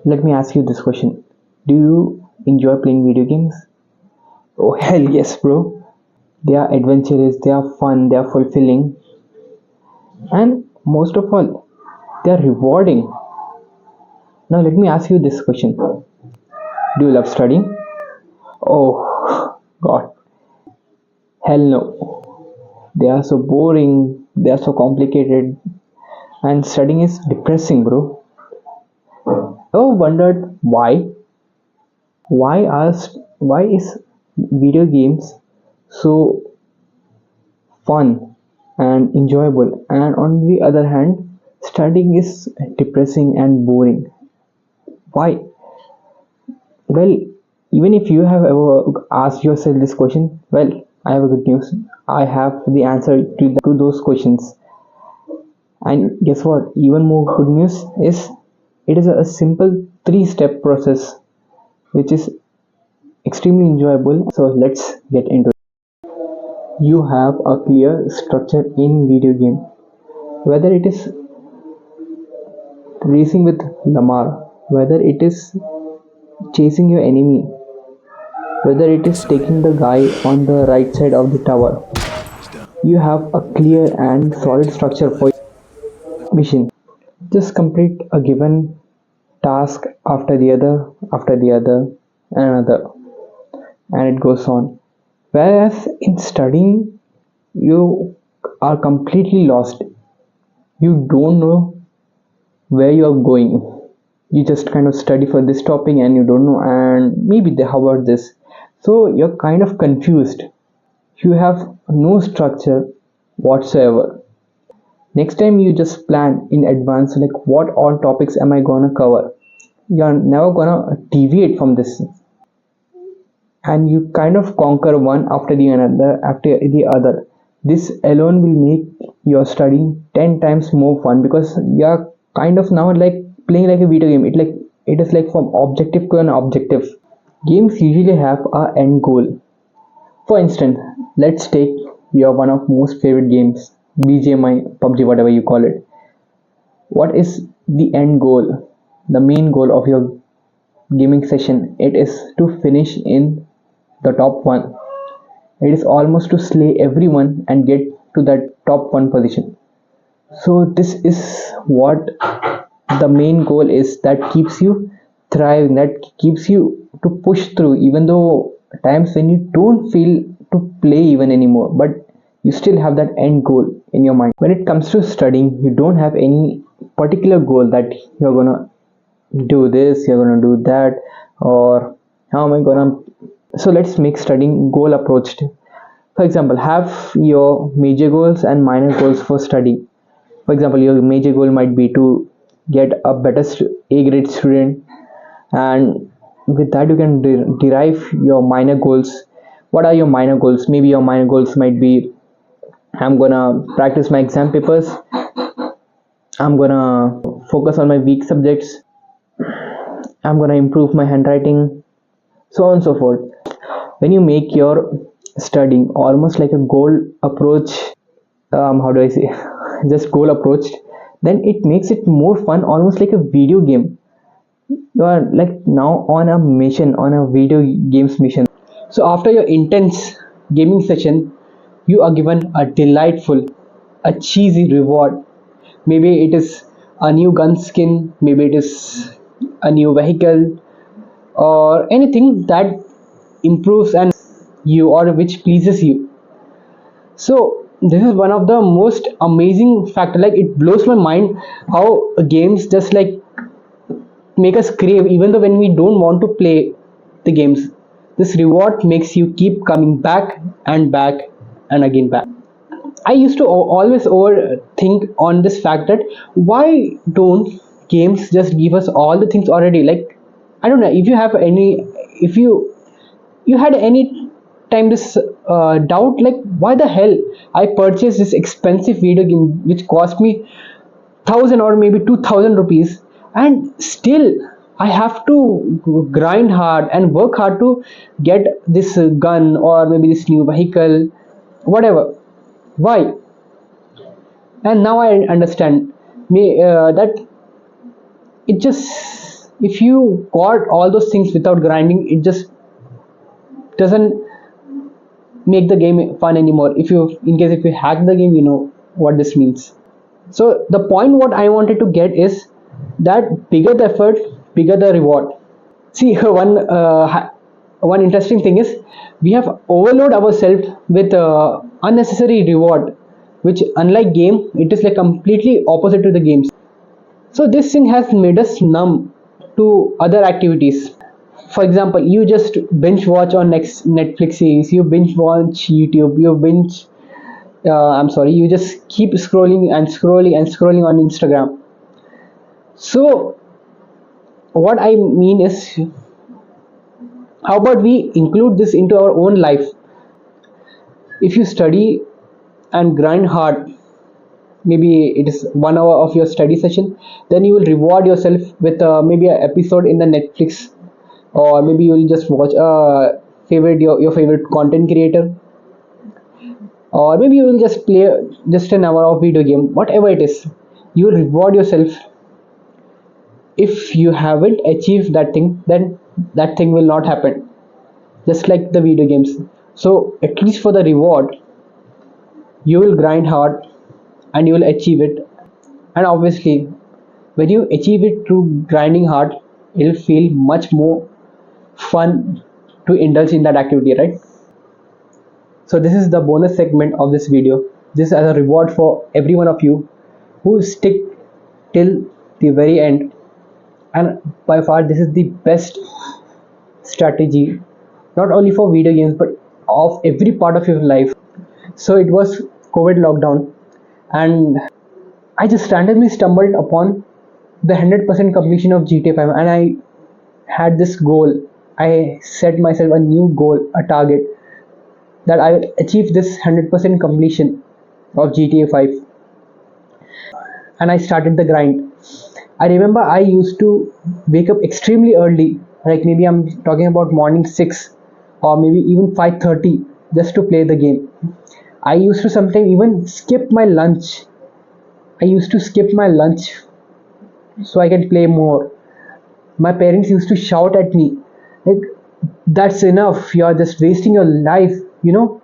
Let me ask you this question. Do you enjoy playing video games? Oh, hell yes, bro. They are adventurous, they are fun, they are fulfilling, and most of all, they are rewarding. Now, let me ask you this question. Do you love studying? Oh, God. Hell no. They are so boring, they are so complicated, and studying is depressing, bro. Ever wondered why? Why is video games so fun and enjoyable, and on the other hand, studying is depressing and boring? Why? Well, even if you have ever asked yourself this question, well, I have a good news. I have the answer to those questions. And guess what? Even more good news is it is a simple three-step process which is extremely enjoyable. So let's get into it. You have a clear structure in video game. Whether it is racing with Lamar, whether it is chasing your enemy, whether it is taking the guy on the right side of the tower, you have a clear and solid structure for your mission. Just complete a given task after the other, and another, and it goes on. Whereas in studying, you are completely lost. You don't know where you are going. You just kind of study for this topic and you don't know, and maybe how about this? So you're kind of confused. You have no structure whatsoever. Next time you just plan in advance, like what all topics am I gonna cover? You're never gonna deviate from this, and you kind of conquer one after the other. This alone will make your study 10 times more fun because you're kind of now like playing like a video game. It is like from objective to an objective. Games usually have a end goal. For instance, let's take your one of most favorite games, BGMI, PUBG, whatever you call it. What is the end goal, the main goal of your gaming session? It is to finish in the top one. It is almost to slay everyone and get to that top one position. So this is what the main goal is, that keeps you thriving, that keeps you to push through even though times when you don't feel to play even anymore, but you still have that end goal in your mind. When it comes to studying, you don't have any particular goal that you're gonna do this, you're gonna do that, or how am I gonna. So let's make studying goal approached. For example, have your major goals and minor goals for study. For example, your major goal might be to get a better A grade student, and with that you can derive your minor goals. What are your minor goals? Maybe your minor goals might be, I'm gonna practice my exam papers, I'm gonna focus on my weak subjects, I'm gonna improve my handwriting, so on and so forth. When you make your studying almost like a goal approach, how do I say, just goal approached, then it makes it more fun, almost like a video game. You are like now on a mission, on a video games mission. So after your intense gaming session, you are given a delightful, a cheesy reward. Maybe it is a new gun skin, maybe it is a new vehicle, or anything that improves and you, or which pleases you. So this is one of the most amazing factor. Like, it blows my mind how games just like make us crave even though when we don't want to play the games. This reward makes you keep coming back and back and again back. I used to always overthink on this fact that why don't games just give us all the things already? Like, I don't know if you have any, if you had any time this doubt, like why the hell I purchased this expensive video game which cost me 1,000 or maybe 2,000 rupees, and still I have to grind hard and work hard to get this gun or maybe this new vehicle, whatever. Why? And now I understand me that it just If you got all those things without grinding, it just doesn't make the game fun anymore. If you, in case if you hack the game, you know what this means. So the point what I wanted to get is that bigger the effort, bigger the reward. See, one interesting thing is we have overload ourselves with unnecessary reward, which unlike game, it is like completely opposite to the games. So this thing has made us numb to other activities. For example, you just binge watch on next Netflix series, you binge watch YouTube, you binge. I'm sorry, you just keep scrolling and scrolling and scrolling on Instagram. So what I mean is, how about we include this into our own life? If you study and grind hard, maybe it is 1 hour of your study session, then you will reward yourself with maybe an episode in the Netflix, or maybe you will just watch your favorite content creator, or maybe you will just play just an hour of video game, whatever it is. You will reward yourself. If you haven't achieved that thing, then that thing will not happen, just like the video games. So at least for the reward, you will grind hard and you will achieve it. And obviously, when you achieve it through grinding hard, it'll feel much more fun to indulge in that activity, right? So this is the bonus segment of this video. This is as a reward for every one of you who stick till the very end. And by far, this is the best strategy, not only for video games but of every part of your life. So it was COVID lockdown, and I just randomly stumbled upon the 100% completion of GTA 5, and I had this goal. I set myself a new goal, a target, that I will achieve this 100% completion of GTA 5. And I started the grind. I remember I used to wake up extremely early, like maybe I'm talking about morning 6 or maybe even 5:30, just to play the game. I used to sometimes even skip my lunch. I used to skip my lunch so I can play more. My parents used to shout at me, like, that's enough, you're just wasting your life, you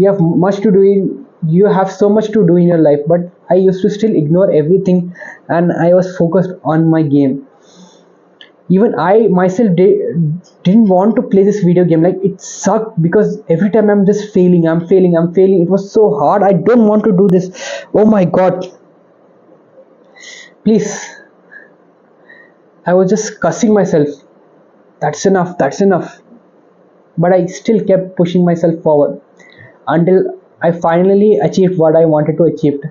have much to do you have so much to do in your life. But I used to still ignore everything, and I was focused on my game. Even I myself didn't want to play this video game. Like, it sucked because every time I'm just failing, I'm failing. It was so hard. I don't want to do this. Oh my god, please. I was just cussing myself. That's enough, that's enough. But I still kept pushing myself forward until I finally achieved what I wanted to achieve.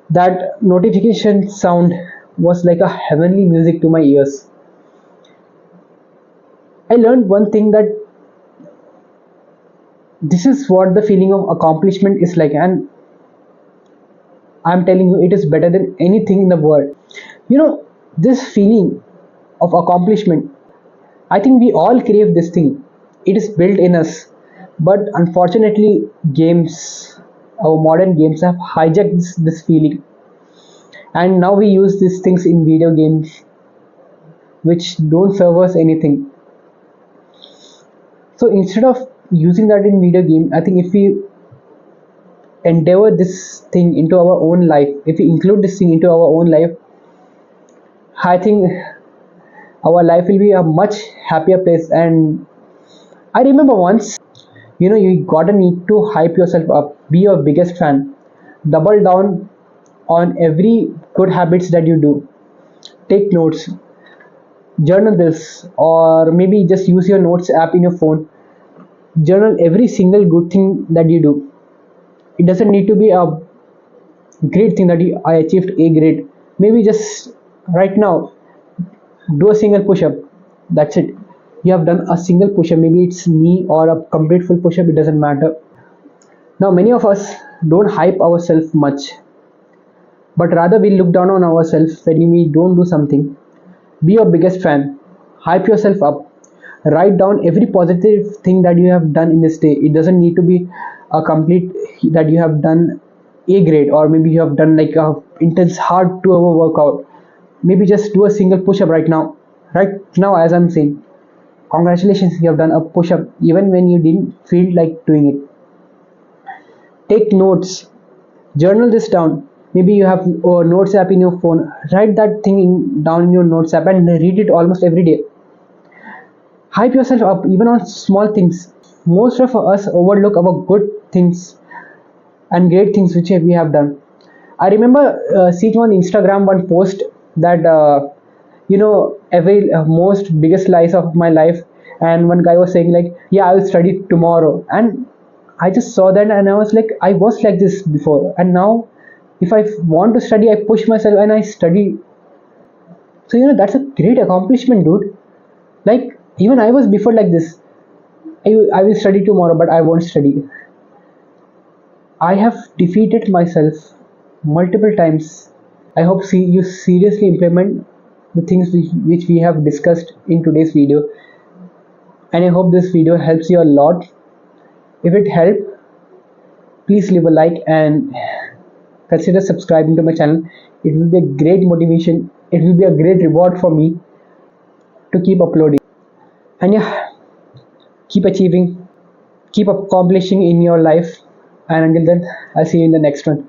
That notification sound was like a heavenly music to my ears. I learned one thing, that this is what the feeling of accomplishment is like, and I'm telling you, it is better than anything in the world. This feeling of accomplishment, I think we all crave this thing. It is built in us. But unfortunately, our modern games have hijacked this feeling. And now we use these things in video games which don't serve us anything. So instead of using that in video game, I think if we endeavor this thing into our own life, if we include this thing into our own life, I think our life will be a much happier place. And I remember once, you gotta need to hype yourself up, be your biggest fan, double down on every good habits that you do, take notes, journal this, or maybe just use your notes app in your phone. Journal every single good thing that you do. It doesn't need to be a great thing that I achieved A grade. Maybe just right now, do a single push-up. That's it. You have done a single push-up. Maybe it's knee or a complete full push-up. It doesn't matter. Now, many of us don't hype ourselves much, but rather we look down on ourselves when we don't do something. Be your biggest fan. Hype yourself up. Write down every positive thing that you have done in this day. It doesn't need to be a complete that you have done A grade, or maybe you have done like a intense hard 2 hour workout. Maybe just do a single push-up right now. Right now, as I'm saying, congratulations, you have done a push-up even when you didn't feel like doing it. Take notes, journal this down. Maybe you have a notes app in your phone. Write that thing down in your notes app and read it almost every day. Hype yourself up even on small things. Most of us overlook our good things and great things which we have done. I remember seeing on Instagram one post that every most biggest lies of my life, and one guy was saying like, yeah, I will study tomorrow, and I just saw that and I was like, I was like this before, and now if I want to study, I push myself and I study. So that's a great accomplishment, dude. Like even I was before like this. I will study tomorrow, but I won't study. I have defeated myself multiple times. I hope you seriously implement the things which we have discussed in today's video, and I hope this video helps you a lot. If it helped, please leave a like and consider subscribing to my channel. It will be a great motivation. It will be a great reward for me to keep uploading. And yeah, keep achieving, keep accomplishing in your life. And until then, I'll see you in the next one.